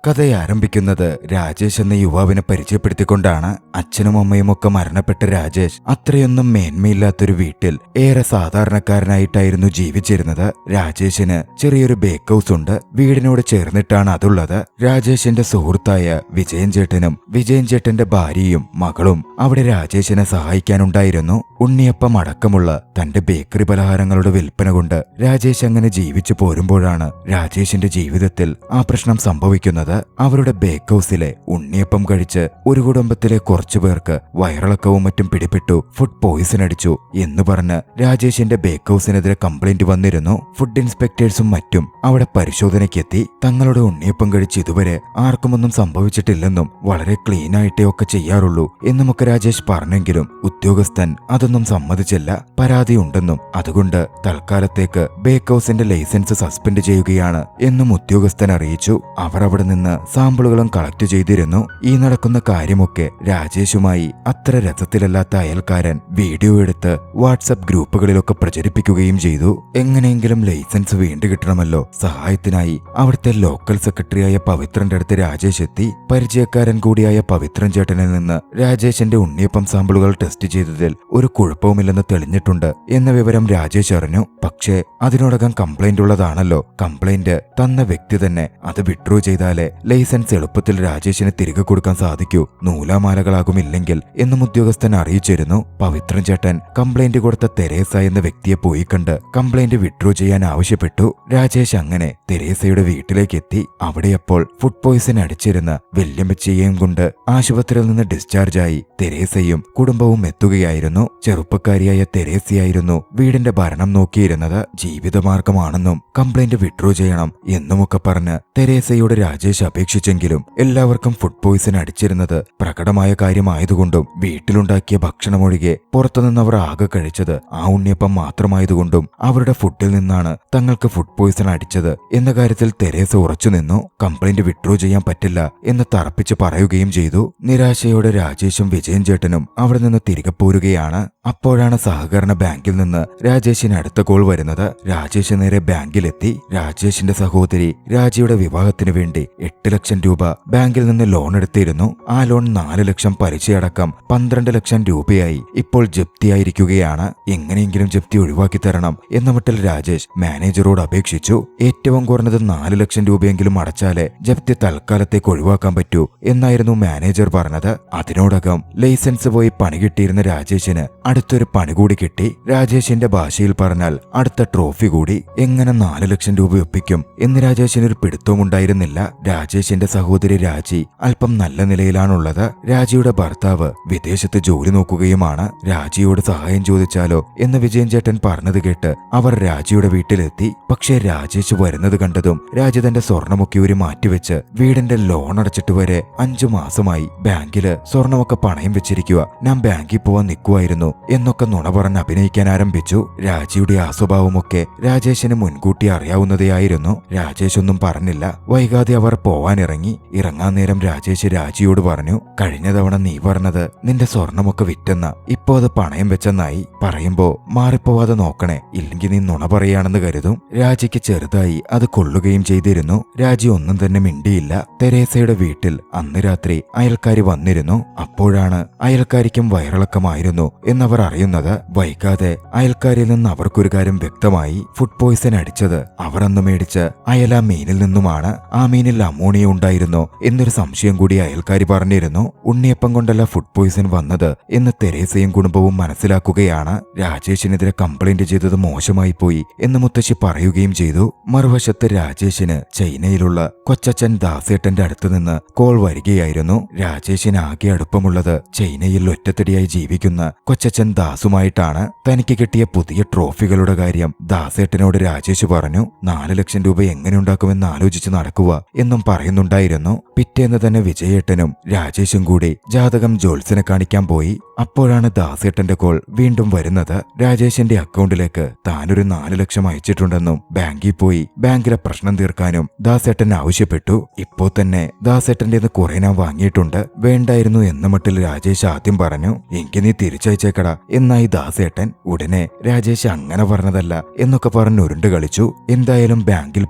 കഥയാരംഭിക്കുന്നത് രാജേഷ് എന്ന യുവാവിനെ പരിചയപ്പെടുത്തിക്കൊണ്ടാണ്. അച്ഛനും അമ്മയും ഒക്കെ മരണപ്പെട്ട രാജേഷ് അത്രയൊന്നും മേന്മയില്ലാത്തൊരു വീട്ടിൽ ഏറെ സാധാരണക്കാരനായിട്ടായിരുന്നു ജീവിച്ചിരുന്നത്. രാജേഷിന് ചെറിയൊരു ബേക്ക് ഹൗസ് ഉണ്ട്. വീടിനോട് ചേർന്നിട്ടാണ് അതുള്ളത്. രാജേഷിന്റെ സുഹൃത്തായ വിജയൻ ചേട്ടനും വിജയൻ ചേട്ടന്റെ ഭാര്യയും മകളും അവിടെ രാജേഷിനെ സഹായിക്കാനുണ്ടായിരുന്നു. ഉണ്ണിയപ്പം അടക്കമുള്ള തന്റെ ബേക്കറി പലഹാരങ്ങളുടെ വിൽപ്പന കൊണ്ട് രാജേഷ് അങ്ങനെ ജീവിച്ചു പോരുമ്പോഴാണ് രാജേഷിന്റെ ജീവിതത്തിൽ ആ പ്രശ്നം സംഭവിക്കുന്നത്. അവരുടെ ബേക്ക് ഹൗസിലെ ഉണ്ണിയപ്പം കഴിച്ച് ഒരു കുടുംബത്തിലെ കുറച്ചു പേർക്ക് വയറിളക്കവും മറ്റും പിടിപെട്ടു. ഫുഡ് പോയിസൺ അടിച്ചു എന്ന് പറഞ്ഞ് രാജേഷിന്റെ ബേക്ക് ഹൗസിനെതിരെ കംപ്ലൈന്റ് വന്നിരുന്നു. ഫുഡ് ഇൻസ്പെക്ടേഴ്സും മറ്റും അവിടെ പരിശോധനയ്ക്കെത്തി. തങ്ങളുടെ ഉണ്ണിയപ്പം കഴിച്ച് ഇതുവരെ ആർക്കുമൊന്നും സംഭവിച്ചിട്ടില്ലെന്നും വളരെ ക്ലീൻ ആയിട്ടേ ഒക്കെ ചെയ്യാറുള്ളൂ എന്നുമൊക്കെ രാജേഷ് പറഞ്ഞെങ്കിലും ഉദ്യോഗസ്ഥൻ അതൊന്നും സമ്മതിച്ചില്ല. പരാതിയുണ്ടെന്നും അതുകൊണ്ട് തൽക്കാലത്തേക്ക് ബേക്ക് ഹൗസിന്റെ ലൈസൻസ് സസ്പെൻഡ് ചെയ്യുകയാണ് എന്നും ഉദ്യോഗസ്ഥൻ അറിയിച്ചു. അവർ അവിടെ നിന്ന് സാമ്പിളുകളും കളക്ട് ചെയ്തിരുന്നു. ഈ നടക്കുന്ന കാര്യമൊക്കെ രാജേഷുമായി അത്ര രസത്തിലല്ലാത്ത അയൽക്കാരൻ വീഡിയോ എടുത്ത് വാട്സപ്പ് ഗ്രൂപ്പുകളിലൊക്കെ പ്രചരിപ്പിക്കുകയും ചെയ്തു. എങ്ങനെയെങ്കിലും ലൈസൻസ് വീണ്ടു കിട്ടണമല്ലോ. സഹായത്തിനായി അവിടുത്തെ ലോക്കൽ സെക്രട്ടറിയായ പവിത്രന്റെ അടുത്ത് രാജേഷ് എത്തി. പരിചയക്കാരൻ കൂടിയായ പവിത്രൻ ചേട്ടനിൽ നിന്ന് രാജേഷിന്റെ ഉണ്ണിയപ്പം സാമ്പിളുകൾ ടെസ്റ്റ് ചെയ്തതിൽ ഒരു കുഴപ്പവുമില്ലെന്ന് തെളിഞ്ഞിട്ടുണ്ട് എന്ന വിവരം രാജേഷ് അറിഞ്ഞു. പക്ഷേ അതിനോടകം കംപ്ലൈന്റ് ഉള്ളതാണല്ലോ. കംപ്ലൈന്റ് തന്ന വ്യക്തി തന്നെ അത് വിഡ്രോ ചെയ്താലേ ലൈസൻസ് എളുപ്പത്തിൽ രാജേഷിന് തിരികെ കൊടുക്കാൻ സാധിക്കൂ. നൂലാമാലകളാകുമില്ലെങ്കിൽ എന്നും ഉദ്യോഗസ്ഥൻ അറിയിച്ചിരുന്നു. പവിത്രൻ ചേട്ടൻ കംപ്ലൈന്റ് കൊടുത്ത തെരേസ എന്ന വ്യക്തിയെ പോയി കണ്ട് കംപ്ലൈന്റ് വിഡ്രോ ചെയ്യാൻ ആവശ്യപ്പെട്ടു. രാജേഷ് അങ്ങനെ തെരേസയുടെ വീട്ടിലേക്ക് എത്തി. അവിടെയപ്പോൾ ഫുഡ് പോയിസൺ അടിച്ചിരുന്ന വല്യമ്മച്ചിയെയും കൊണ്ട് ആശുപത്രിയിൽ നിന്ന് ഡിസ്ചാർജായി തെരേസയും കുടുംബവും എത്തുകയായിരുന്നു. ചെറുപ്പക്കാരിയായ തെരേസയായിരുന്നു വീടിന്റെ ഭരണം നോക്കിയിരുന്നത്. ജീവിതമാർഗമാണെന്നും കംപ്ലൈന്റ് വിഡ്രോ ചെയ്യണം എന്നുമൊക്കെ പറഞ്ഞ് തെരേസയോട് രാജേഷ് അപേക്ഷിച്ചെങ്കിലും എല്ലാവർക്കും ഫുഡ് പോയിസൺ അടിച്ചിരുന്നത് പ്രകടമായ കാര്യമായതുകൊണ്ടും വീട്ടിലുണ്ടാക്കിയ ഭക്ഷണമൊഴികെ പുറത്തുനിന്നവർ ആകെ കഴിച്ചത് ആ ഉണ്ണിയപ്പം മാത്രമായതുകൊണ്ടും അവരുടെ ഫുഡിൽ നിന്നാണ് തങ്ങൾക്ക് ഫുഡ് പോയിസൺ അടിച്ചത് എന്ന കാര്യത്തിൽ തെരേസ ഉറച്ചുനിന്നു. കംപ്ലൈന്റ് വിഡ്രോ ചെയ്യാൻ പറ്റില്ല എന്ന് തറപ്പിച്ച് പറയുകയും ചെയ്തു. നിരാശയോടെ രാജേഷും വിജയൻ ചേട്ടനും അവിടെ നിന്ന് തിരികെ പോരുകയാണ്. അപ്പോഴാണ് സഹകരണ ബാങ്കിൽ നിന്ന് രാജേഷിന് അടുത്ത കോൾ വരുന്നത്. രാജേഷ് നേരെ ബാങ്കിലെത്തി. രാജേഷിന്റെ സഹോദരി രാജിയുടെ വിവാഹത്തിന് വേണ്ടി 8 ലക്ഷം രൂപ ബാങ്കിൽ നിന്ന് ലോൺ എടുത്തിരുന്നു. ആ ലോൺ 4 ലക്ഷം പലിശയടക്കം 12 ലക്ഷം രൂപയായി ഇപ്പോൾ ജപ്തിയായിരിക്കുകയാണ്. എങ്ങനെയെങ്കിലും ജപ്തി ഒഴിവാക്കി തരണം എന്ന മട്ടിൽ രാജേഷ് മാനേജറോട് അപേക്ഷിച്ചു. ഏറ്റവും കുറഞ്ഞത് 4 ലക്ഷം രൂപയെങ്കിലും അടച്ചാലേ ജപ്തി തൽക്കാലത്തേക്ക് ഒഴിവാക്കാൻ പറ്റൂ എന്നായിരുന്നു മാനേജർ പറഞ്ഞത്. അതിനോടകം ലൈസൻസ് പോയി പണി കിട്ടിയിരുന്ന രാജേഷിന് അടുത്തൊരു പണി കൂടി കിട്ടി. രാജേഷിന്റെ ഭാഷയിൽ പറഞ്ഞാൽ അടുത്ത ട്രോഫി കൂടി. എങ്ങനെ 4 ലക്ഷം രൂപ ഒപ്പിക്കും എന്ന് രാജേഷിനൊരു പിടുത്തവും ഉണ്ടായിരുന്നില്ല. രാജേഷിന്റെ സഹോദരി രാജി അല്പം നല്ല നിലയിലാണുള്ളത്. രാജിയുടെ ഭർത്താവ് വിദേശത്ത് ജോലി നോക്കുകയുമാണ്. രാജിയോട് സഹായം ചോദിച്ചാലോ എന്ന് വിജയൻ ചേട്ടൻ പറഞ്ഞത് കേട്ട് അവർ രാജിയുടെ വീട്ടിലെത്തി. പക്ഷേ രാജേഷ് വരുന്നത് കണ്ടതും രാജി തന്റെ സ്വർണമൊക്കെ ഒരു മാറ്റിവെച്ച് വീടിന്റെ ലോൺ അടച്ചിട്ട് വരെ 5 മാസമായി ബാങ്കില് സ്വർണമൊക്കെ പണയം വെച്ചിരിക്കുക. ഞാൻ ബാങ്കിൽ പോവാൻ നിൽക്കുമായിരുന്നു എന്നൊക്കെ നുണ പറഞ്ഞ് അഭിനയിക്കാൻ ആരംഭിച്ചു. രാജിയുടെ ആ സ്വഭാവമൊക്കെ രാജേഷിന് മുൻകൂട്ടി അറിയാവുന്നതേയായിരുന്നു. രാജേഷ് ഒന്നും പറഞ്ഞില്ല. വൈകാതെ അവർ പോവാനിറങ്ങി. ഇറങ്ങാൻ നേരം രാജേഷ് രാജിയോട് പറഞ്ഞു, കഴിഞ്ഞ തവണ നീ പറഞ്ഞത് നിന്റെ സ്വർണമൊക്കെ വിറ്റെന്ന, ഇപ്പോ അത് പണയം വെച്ചെന്നായി. പറയുമ്പോ മാറിപ്പോവാതെ നോക്കണേ, ഇല്ലെങ്കിൽ നീ നുണ പറയാണെന്ന് കരുതും. രാജിക്ക് ചെറുതായി അത് കൊള്ളുകയും ചെയ്തിരുന്നു. രാജി ഒന്നും തന്നെ മിണ്ടിയില്ല. തെരേസയുടെ വീട്ടിൽ അന്ന് രാത്രി അയൽക്കാരി വന്നിരുന്നു. അപ്പോഴാണ് അയൽക്കാരിക്കും വയറിളക്കമായിരുന്നു എന്നവർ അറിയുന്നത്. വൈകാതെ അയൽക്കാരിൽ നിന്ന് അവർക്കൊരു കാര്യം വ്യക്തമായി. ഫുഡ് പോയിസൺ അടിച്ചത് അവർ അന്ന് മേടിച്ച അയല മീനിൽ നിന്നുമാണ്. ആ മീനിൽ അമോണിയ ഉണ്ടായിരുന്നോ എന്നൊരു സംശയം കൂടി അയൽക്കാരി പറഞ്ഞിരുന്നു. ഉണ്ണിയപ്പം കൊണ്ടല്ല ഫുഡ് പോയിസൺ വന്നത് എന്ന് തെരേസയും കുടുംബവും മനസ്സിലാക്കുകയാണ്. രാജേഷിനെതിരെ കംപ്ലൈന്റ് ചെയ്തത് മോശമായി പോയി എന്ന് മുത്തശ്ശി പറയുകയും ചെയ്തു. മറുവശത്ത് രാജേഷിന് ചൈനയിലുള്ള കൊച്ചച്ഛൻ ദാസേട്ടന്റെ അടുത്ത് നിന്ന് കോൾ വരികയായിരുന്നു. രാജേഷിന് ആകെ അടുപ്പമുള്ളത് ചൈനയിൽ ഒറ്റത്തടിയായി ജീവിക്കുന്ന കൊച്ചച്ഛൻ ദാസുമായിട്ടാണ്. തനിക്ക് കിട്ടിയ പുതിയ ട്രോഫികളുടെ കാര്യം ദാസേട്ടനോട് രാജേഷ് പറഞ്ഞു. 4 ലക്ഷം രൂപ എങ്ങനെ ഉണ്ടാക്കുമെന്ന് ആലോചിച്ച് നടക്കുക എന്നും പറയുന്നുണ്ടായിരുന്നു. പിറ്റേന്ന് തന്നെ വിജയേട്ടനും രാജേഷും കൂടി ജാതകം ജോത്സ്യനെ കാണിക്കാൻ പോയി. അപ്പോഴാണ് ദാസേട്ടന്റെ കോൾ വീണ്ടും വരുന്നത്. രാജേഷിന്റെ അക്കൗണ്ടിലേക്ക് താനൊരു 4 ലക്ഷം അയച്ചിട്ടുണ്ടെന്നും ബാങ്കിൽ പോയി ബാങ്കിലെ പ്രശ്നം തീർക്കാനും ദാസേട്ടൻ ആവശ്യപ്പെട്ടു. ഇപ്പോ തന്നെ ദാസേട്ടന്റെ കുറെ ഞാൻ വാങ്ങിയിട്ടുണ്ട്, വേണ്ടായിരുന്നു എന്ന മട്ടിൽ രാജേഷ് ആദ്യം പറഞ്ഞു. എങ്കിൽ നീ തിരിച്ചയച്ചേക്കടാ എന്നായി ദാസേട്ടൻ. ഉടനെ രാജേഷ് അങ്ങനെ പറഞ്ഞതല്ല എന്നൊക്കെ പറഞ്ഞ് ഉരുണ്ട് കളിച്ചു. എന്തായാലും ബാങ്കിൽ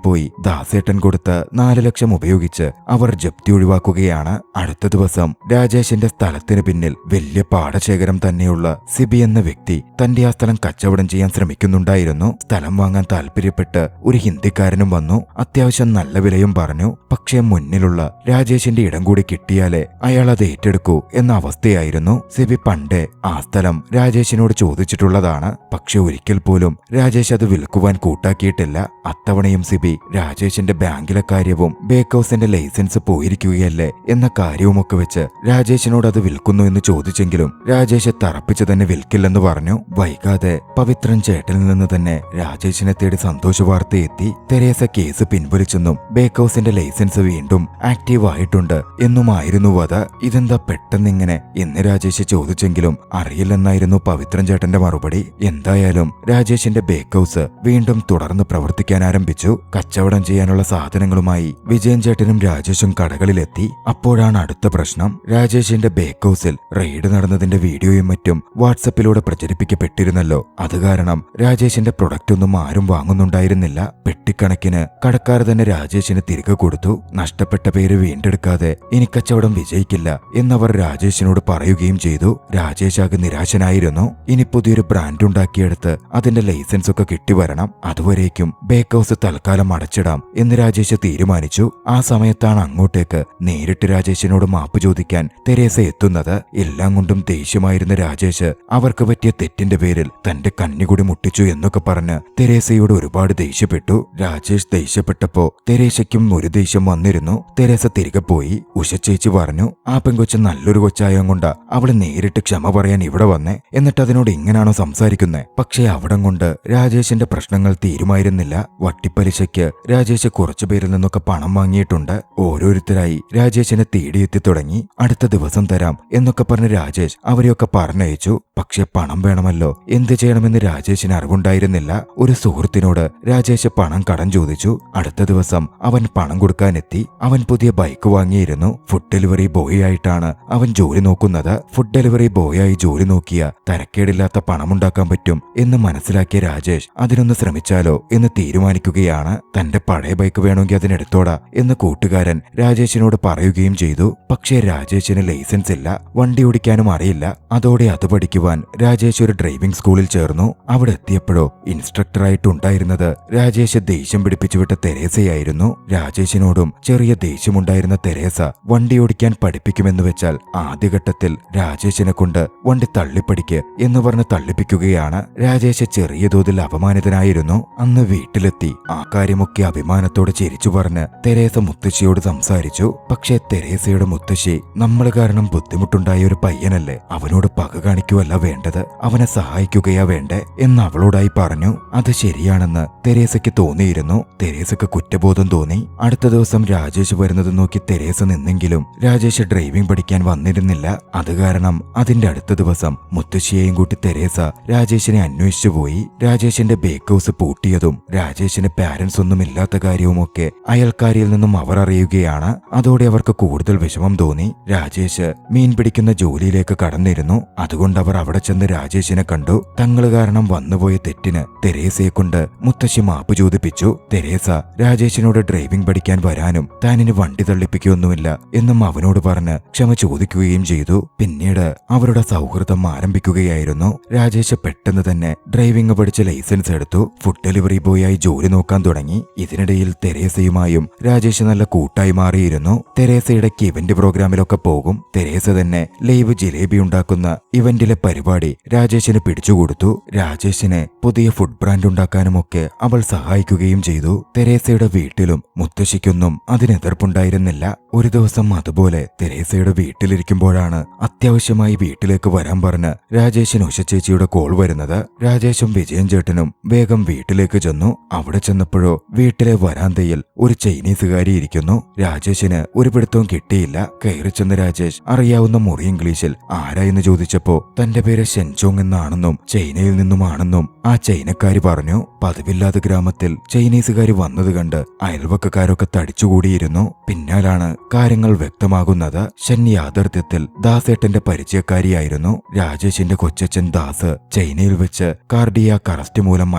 പോയി ദാസേട്ടൻ കൊടുത്ത 4 ലക്ഷം ഉപയോഗിച്ച് അവർ ജപ്തി ഒഴിവാക്കുകയാണ്. അടുത്ത ദിവസം രാജേഷിന്റെ സ്ഥലത്തിന് പിന്നിൽ വലിയ പാടശേഖരം തന്നെയുള്ള സിബി എന്ന വ്യക്തി തന്റെ ആ സ്ഥലം കച്ചവടം ചെയ്യാൻ ശ്രമിക്കുന്നുണ്ടായിരുന്നു. സ്ഥലം വാങ്ങാൻ താല്പര്യപ്പെട്ട് ഒരു ഹിന്ദിക്കാരനും വന്നു. അത്യാവശ്യം നല്ല വിലയും പറഞ്ഞു. പക്ഷേ മുന്നിലുള്ള രാജേഷിന്റെ ഇടം കൂടി കിട്ടിയാലേ അയാൾ അത് ഏറ്റെടുക്കൂ എന്ന അവസ്ഥയായിരുന്നു. സിബി പണ്ടേ ആ സ്ഥലം രാജേഷിനോട് ചോദിച്ചിട്ടുള്ളതാണ്. പക്ഷെ ഒരിക്കൽ പോലും രാജേഷ് അത് വിൽക്കുവാൻ കൂട്ടാക്കിയിട്ടില്ല. അത്തവണയും സിബി രാജേഷിന്റെ ബാങ്കിലെ കാര്യവും ബേക്ക് ഹൗസിന്റെ ലൈസൻസ് പോയിരിക്കുകയല്ലേ എന്ന കാര്യവുമൊക്കെ വെച്ച് രാജേഷിനോട് അത് വിൽക്കുന്നു എന്ന് ചോദിച്ചെങ്കിലും രാജേഷ് തറപ്പിച്ച് തന്നെ വിൽക്കില്ലെന്ന് പറഞ്ഞു. വൈകാതെ പവിത്രൻ ചേട്ടനിൽ നിന്ന് തന്നെ രാജേഷിനെ തേടി സന്തോഷ വാർത്ത എത്തി. തെരേസ കേസ് പിൻവലിച്ചെന്നും ബേക്ക് ഹൗസിന്റെ ലൈസൻസ് വീണ്ടും ആക്റ്റീവ് ആയിട്ടുണ്ട് എന്നുമായിരുന്നു അത്. ഇതെന്താ പെട്ടെന്നിങ്ങനെ എന്ന് രാജേഷ് ചോദിച്ചെങ്കിലും അറിയില്ലെന്നായിരുന്നു പവിത്രൻ ചേട്ടന്റെ മറുപടി. എന്തായാലും രാജേഷിന്റെ ബേക്ക് ഹൗസ് വീണ്ടും തുടർന്ന് പ്രവർത്തിക്കാൻ ആരംഭിച്ചു. കച്ചവടം ചെയ്യാനുള്ള സാധനങ്ങളുമായി വിജയൻ ചേട്ടനും രാജേഷും കടകളിലെത്തി. അപ്പോഴാണ് അടുത്ത പ്രശ്നം. രാജേഷിന്റെ ബേക്ക് ഹൗസിൽ റെയ്ഡ് നടന്നതിന്റെ വീഡിയോയും മറ്റും വാട്സപ്പിലൂടെ പ്രചരിപ്പിക്കപ്പെട്ടിരുന്നല്ലോ. അത് കാരണം രാജേഷിന്റെ പ്രൊഡക്റ്റ് ഒന്നും ആരും വാങ്ങുന്നുണ്ടായിരുന്നില്ല. പെട്ടിക്കണക്കിന് കടക്കാർ തന്നെ രാജേഷിന് തിരികെ കൊടുത്തു. നഷ്ടപ്പെട്ട പേര് വീണ്ടെടുക്കാതെ ഇനി കച്ചവടം വിജയിക്കില്ല എന്നവർ രാജേഷിനോട് പറയുകയും ചെയ്തു. രാജേഷ് ആകെ നിരാശനായിരുന്നു. ഇനി പുതിയൊരു ബ്രാൻഡ് ഉണ്ടാക്കിയെടുത്ത് അതിന്റെ ലൈസൻസ് ഒക്കെ കിട്ടിവരണം. അതുവരേക്കും ബേക്ക് ഹൗസ് തൽക്കാലം അടച്ചിടാം എന്ന് രാജേഷ് തീരുമാനിച്ചു. ആ സമയത്താണ് അങ്ങോട്ടേക്ക് നേരിട്ട് രാജേഷിനോട് മാപ്പ് ചോദിക്കാൻ തെരേസ എത്തുന്നത്. എല്ലാം കൊണ്ടും ദേഷ്യമായിരുന്ന രാജേഷ് അവർക്ക് പറ്റിയ തെറ്റിന്റെ പേരിൽ തന്റെ കഞ്ഞികുടി മുട്ടിച്ചു എന്നൊക്കെ പറഞ്ഞ് തെരേസയോട് ഒരുപാട് ദേഷ്യപ്പെട്ടു. രാജേഷ് ദേഷ്യപ്പെട്ടപ്പോ തെരേസയ്ക്കും ഒരു ദേഷ്യം വന്നിരുന്നു. തെരേസ തിരികെ പോയി. ഉഷച്ചേച്ചി പറഞ്ഞു, ആ പെങ്കൊച്ച് നല്ലൊരു കൊച്ചായം കൊണ്ടാ അവള് നേരിട്ട് ക്ഷമ പറയാൻ ഇവിടെ വന്നേ, എന്നിട്ട് അതിനോട് ഇങ്ങനാണോ സംസാരിക്കുന്നേ? പക്ഷേ അവിടം കൊണ്ട് രാജേഷിന്റെ പ്രശ്നങ്ങൾ തീരുമായിരുന്നില്ല. വട്ടിപ്പലിശയ്ക്ക് രാജേഷ് കുറച്ചു പേരിൽ നിന്നൊക്കെ പണം വാങ്ങിയിട്ടുണ്ട്. ഓരോരുത്തരായി രാജേഷിനെ തേടിയെത്തി തുടങ്ങി. അടുത്ത ദിവസം തരാം എന്നൊക്കെ പറഞ്ഞ് രാജേഷ് അവരെയൊക്കെ പറഞ്ഞയച്ചു. പക്ഷെ പണം വേണമല്ലോ. എന്ത് ചെയ്യണമെന്ന് രാജേഷിന് അറിവുണ്ടായിരുന്നില്ല. ഒരു സുഹൃത്തിനോട് രാജേഷ് പണം കടം ചോദിച്ചു. അടുത്ത ദിവസം അവൻ പണം കൊടുക്കാനെത്തി. അവൻ പുതിയ ബൈക്ക് വാങ്ങിയിരുന്നു. ഫുഡ് ഡെലിവറി ബോയ് ആയിട്ടാണ് അവൻ ജോലി നോക്കുന്നത്. ഫുഡ് ഡെലിവറി ബോയായി ജോലി നോക്കിയ തരക്കേടില്ലാത്ത പണമുണ്ടാക്കാൻ പറ്റും എന്ന് മനസ്സിലാക്കിയ രാജേഷ് അതിനൊന്ന് ശ്രമിച്ചാലോ എന്ന് തീരുമാനിക്കുകയാണ്. തന്റെ പഴയ ബൈക്ക് വേണമെങ്കിൽ അതിനെടുത്തോടാ എന്ന് കൂട്ടുകാരൻ രാജേഷിനോട് പറയുകയും ചെയ്തു. പക്ഷേ രാജേഷിന് ലൈസൻസ് ഇല്ല, വണ്ടി ഓടിക്കാനും അറിയില്ല. അതോടെ അത് പഠിക്കുവാൻ രാജേഷ് ഒരു ഡ്രൈവിംഗ് സ്കൂളിൽ ചേർന്നു. അവിടെ എത്തിയപ്പോഴോ ഇൻസ്ട്രക്ടറായിട്ടുണ്ടായിരുന്നത് രാജേഷ് ദേഷ്യം പിടിപ്പിച്ചുവിട്ട തെരേസയായിരുന്നു. രാജേഷിനോടും ചെറിയ ദേഷ്യമുണ്ടായിരുന്ന തെരേസ വണ്ടി ഓടിക്കാൻ പഠിപ്പിക്കുമെന്ന് വെച്ചാൽ ആദ്യഘട്ടത്തിൽ രാജേഷിനെ കൊണ്ട് വണ്ടി തള്ളിപ്പടിക്ക് എന്ന് പറഞ്ഞ് തള്ളിപ്പിക്കുകയാണ്. രാജേഷ് ചെറിയ തോതിൽ അപമാനിതനായിരുന്നു. അന്ന് വീട്ടിലെത്തി ആ കാര്യമൊക്കെ അഭിമാനത്തോടെ ചിരിച്ചു പറഞ്ഞ് തെരേസ മുത്തശ്ശിയോട് സംസാരിച്ചു. പക്ഷേ തെരേസയുടെ മുത്തശ്ശി നമ്മൾ കാരണം ബുദ്ധിമുട്ടുണ്ടായ ഒരു പയ്യനല്ലേ, അവനോട് പക കാണിക്കുവല്ല വേണ്ടത്, അവനെ സഹായിക്കുകയാ വേണ്ടേ എന്ന് അവളോടായി പറഞ്ഞു. അത് ശരിയാണെന്ന് തെരേസയ്ക്ക് തോന്നിയിരുന്നു. തെരേസയ്ക്ക് കുറ്റബോധം തോന്നി. അടുത്ത ദിവസം രാജേഷ് വരുന്നത് നോക്കി തെരേസ നിന്നെങ്കിലും രാജേഷ് ഡ്രൈവിംഗ് പഠിക്കാൻ വന്നിരുന്നില്ല. അത് കാരണം അതിന്റെ അടുത്ത ദിവസം മുത്തശ്ശിയെയും കൂട്ടി തെരേസ രാജേഷിനെ അന്വേഷിച്ചു പോയി. രാജേഷിന്റെ ബേക്ക് ഹൗസ് പൂട്ടിയതും രാജേഷിന് പാരന്റ്സ് ഒന്നും ഇല്ലാത്ത കാര്യവുമൊക്കെ അയൽക്കാരിയിൽ നിന്നും അവർ അറിയുകയാണ്. അതോടെ അവർക്ക് കൂടുതൽ വിഷമം തോന്നി. രാജേഷ് മീൻ പിടിക്കുന്ന ജോലിയിലേക്ക് കടന്നിരുന്നു. അതുകൊണ്ട് അവർ അവിടെ ചെന്ന് രാജേഷിനെ കണ്ടു. തങ്ങൾ കാരണം വന്നുപോയ തെറ്റിന് തെരേസയെ കൊണ്ട് മുത്തശ്ശി മാപ്പ് ചോദിപ്പിച്ചു. തെരേസ രാജേഷിനോട് ഡ്രൈവിംഗ് പഠിക്കാൻ വരാനും താനിന് വണ്ടി തള്ളിപ്പിക്കുകയൊന്നുമില്ല എന്നും അവനോട് പറഞ്ഞ് ക്ഷമ ചോദിക്കുകയും ചെയ്തു. പിന്നീട് അവരുടെ സൗഹൃദം ആരംഭിക്കുകയായിരുന്നു. രാജേഷ് പെട്ടെന്ന് തന്നെ ഡ്രൈവിംഗ് പഠിച്ച് ലൈസൻസ് എടുത്തു. ഫുഡ് ഡെലിവറി ബോയായി ജോലി നോക്കാൻ തുടങ്ങി. ഇതിനിടയിൽ തെരേസയുമായും രാജേഷ് നല്ല കൂട്ടായി മാറിയിരുന്നു. തെരേസ ഇടയ്ക്ക് ഇവന്റ് പ്രോഗ്രാമിലൊക്കെ പോകും. തെരേസ തന്നെ ലൈവ് ജിലേബി ഉണ്ടാക്കുന്ന ഇവന്റിലെ പരിപാടി രാജേഷിന് പിടിച്ചുകൊടുത്തു. രാജേഷിനെ പുതിയ ഫുഡ് ബ്രാൻഡ് ഉണ്ടാക്കാനുമൊക്കെ അവൾ സഹായിക്കുകയും ചെയ്തു. തെരേസയുടെ വീട്ടിലും മുത്തശ്ശിക്കൊന്നും അതിനെതിർപ്പുണ്ടായിരുന്നില്ല. ഒരു ദിവസം അതുപോലെ തെരേസയുടെ വീട്ടിലിരിക്കുമ്പോഴാണ് അത്യാവശ്യമായി വീട്ടിലേക്ക് വരാൻ പറഞ്ഞ് രാജേഷിന് ഉഷച്ചേച്ചിയുടെ കോൾ വരുന്നത്. രാജേഷും വിജയൻ ചേട്ടനും വേഗം വീട്ടിലേക്ക് ചെന്നു. അവിടെ ചെന്നപ്പോഴോ വീട്ടിലെ വരാന്തയിൽ ഒരു ചൈനീസുകാരി ഇരിക്കുന്നു. രാജേഷിന് ഒരു പിടുത്തവും കിട്ടിയില്ല. കയറി ചെന്ന് രാജേഷ് അറിയാവുന്ന മുറി ഇംഗ്ലീഷിൽ ആരായെന്ന് ചോദിച്ചപ്പോ തന്റെ പേര് ഷെൻചോങ് എന്നാണെന്നും ചൈനയിൽ നിന്നുമാണെന്നും ആ ചൈനക്കാരി പറഞ്ഞു. പതിവില്ലാതെ ഗ്രാമത്തിൽ ചൈനീസുകാരി വന്നത് കണ്ട് അയൽവക്കക്കാരൊക്കെ തടിച്ചുകൂടിയിരുന്നു. പിന്നാലാണ് കാര്യങ്ങൾ വ്യക്തമാകുന്നത്. ഷൻ യാഥാർത്ഥ്യത്തിൽ ദാസേട്ടന്റെ പരിചയക്കാരിയായിരുന്നു. രാജേഷിന്റെ കൊച്ചച്ഛൻ ദാസ് ചൈനയിൽ വെച്ച് കാർഡിയാക് അറസ്റ്റ് മൂലം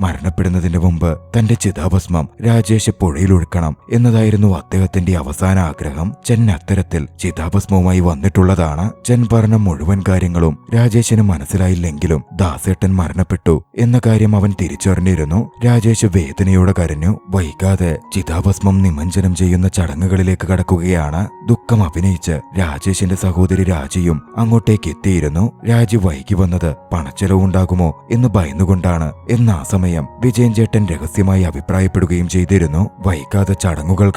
മരണപ്പെടുന്നതിന് മുമ്പ് തന്റെ ചിതാഭസ്മം രാജേഷ് പുഴയിലൊഴുക്കണം എന്നതായിരുന്നു അദ്ദേഹത്തിന്റെ അവസാന ആഗ്രഹം. ചെൻ അത്തരത്തിൽ ചിതാഭസ്മവുമായി വന്നിട്ടുള്ളതാണ്. ചെൻ പറഞ്ഞ മുഴുവൻ കാര്യങ്ങളും രാജേഷിന് മനസ്സിലായില്ലെങ്കിലും ദാസേട്ടൻ മരണപ്പെട്ടു എന്ന കാര്യം അവൻ തിരിച്ചറിഞ്ഞിരുന്നു. രാജേഷ് വേദനയോടെ കരഞ്ഞു. വൈകാതെ ചിതാഭസ്മം നിമഞ്ജനം ചെയ്യുന്ന ചടങ്ങുകളിലേക്ക് കടക്കുകയാണ്. ദുഃഖം അഭിനയിച്ച് രാജേഷിന്റെ സഹോദരി രാജിയും അങ്ങോട്ടേക്ക് എത്തിയിരുന്നു. രാജി വൈകി വന്നത് പണച്ചെലവുണ്ടാകുമോ എന്ന് ഭയന്നുകൊണ്ടാണ്. എന്ന ആ സമയം വിജയൻ ചേട്ടൻ രഹസ്യമായി അഭിപ്രായപ്പെടുകയും ചെയ്തിരുന്നു. വൈകാതെ ചടങ്ങുകൾ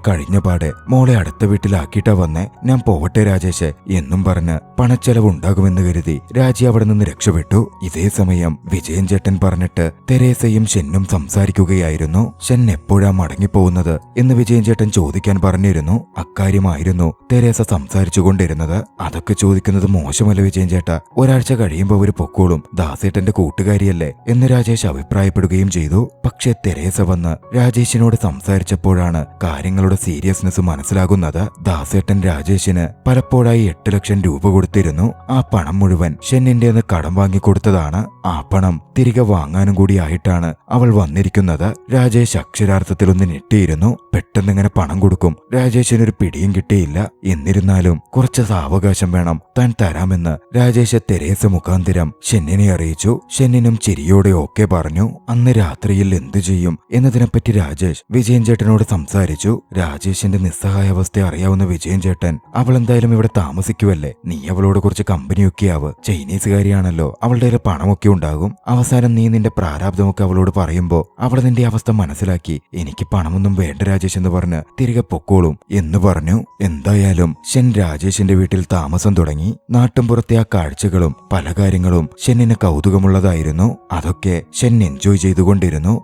കഴിഞ്ഞപാടെ മോളെ അടുത്ത വീട്ടിലാക്കിയിട്ടാ വന്നേ, ഞാൻ പോവട്ടെ രാജേഷ് എന്നും പറഞ്ഞ് പണച്ചെലവുണ്ടാകുമെന്ന് കരുതി രാജി അവിടെ നിന്ന് രക്ഷപ്പെട്ടു. ഇതേ സമയം വിജയൻ ചേട്ടൻ പറഞ്ഞിട്ട് തെരേസയും ഷെന്നും സംസാരിക്കുകയായിരുന്നു. ഷെൻ എപ്പോഴാ മടങ്ങിപ്പോകുന്നത് എന്ന് വിജയൻ ചേട്ടൻ ചോദിക്കാൻ പറഞ്ഞിരുന്നു. അക്കാര്യമായിരുന്നു തെരേസ സംസാരിച്ചുകൊണ്ടിരുന്നത്. അതൊക്കെ ചോദിക്കുന്നത് മോശമല്ല വിജയൻ ചേട്ടാ, ഒരാഴ്ച കഴിയുമ്പോൾ അവര് പൊക്കോളും, ദാസേട്ടന്റെ കൂട്ടുകാരിയല്ലേ എന്ന് രാജേഷ് അഭിപ്രായപ്പെടുകയും ചെയ്തു. പക്ഷെ തെരേസ വന്ന് രാജേഷിനോട് സംസാരിച്ചപ്പോഴാണ് കാര്യങ്ങളുടെ സീരിയസ്നെസ് മനസ്സിലാകുന്നത്. ദാസേട്ടൻ രാജേഷിന് പലപ്പോഴായി 8 ലക്ഷം രൂപ കൊടുത്തിരുന്നു. ആ പണം മുഴുവൻ ഷെന്നിന്റെന്ന് കടം വാങ്ങിക്കൊടുത്തതാണ്. ആ പണം തിരികെ വാങ്ങാനും കൂടി ആയിട്ടാണ് അവൾ വന്നിരിക്കുന്നത്. രാജേഷ് അക്ഷരാർത്ഥത്തിലൊന്ന് ഞെട്ടിയിരുന്നു. പെട്ടെന്നിങ്ങനെ പണം കൊടുക്കും? രാജേഷിനൊരു പിടിയും കിട്ടിയില്ല. എന്നിരുന്നാലും കുറച്ച് സാവകാശം വേണം, താൻ തരാമെന്ന് രാജേഷ് തെരേസ മുഖാന്തിരം ഷെന്നിനെ അറിയിച്ചു. ഷെന്നിനും ചിരിയോടെ ഓക്കെ പറഞ്ഞു. അന്ന് രാത്രിയിൽ എന്തു ചെയ്യും എന്നതിനെപ്പറ്റി രാജേഷ് വിജയൻ ചേട്ടനോട് സംസാരിച്ചു. രാജേഷിന്റെ നിസ്സഹായാവസ്ഥ അറിയാവുന്ന വിജയൻ ചേട്ടൻ, അവൾ എന്തായാലും ഇവിടെ താമസിക്കുവല്ലേ, നീ അവളോട് കുറച്ച് കമ്പനിയൊക്കെ ആവ്, ചൈനീസുകാരിയാണല്ലോ, അവളുടെ പണമൊക്കെ ഉണ്ടാകും. അവസാനം നീ നിന്റെ പ്രാരാബ്ദമൊക്കെ അവളോട് പറയുമ്പോ അവൾ നിന്റെ അവസ്ഥ മനസ്സിലാക്കി എനിക്ക് പണമൊന്നും വേണ്ട രാജേഷ് എന്ന് പറഞ്ഞ് തിരികെ പൊക്കോളും എന്ന് പറഞ്ഞു. എന്തായാലും ഷെൻ രാജേഷിന്റെ വീട്ടിൽ താമസം തുടങ്ങി. നാട്ടുംപുറത്തെ ആ കാഴ്ചകളും പല കാര്യങ്ങളും ഷെന്നിന് കൗതുകമുള്ളതായിരുന്നു. അതൊക്കെ ഷെൻ എൻജോയ് ചെയ്തുകൊണ്ടിരുന്നു.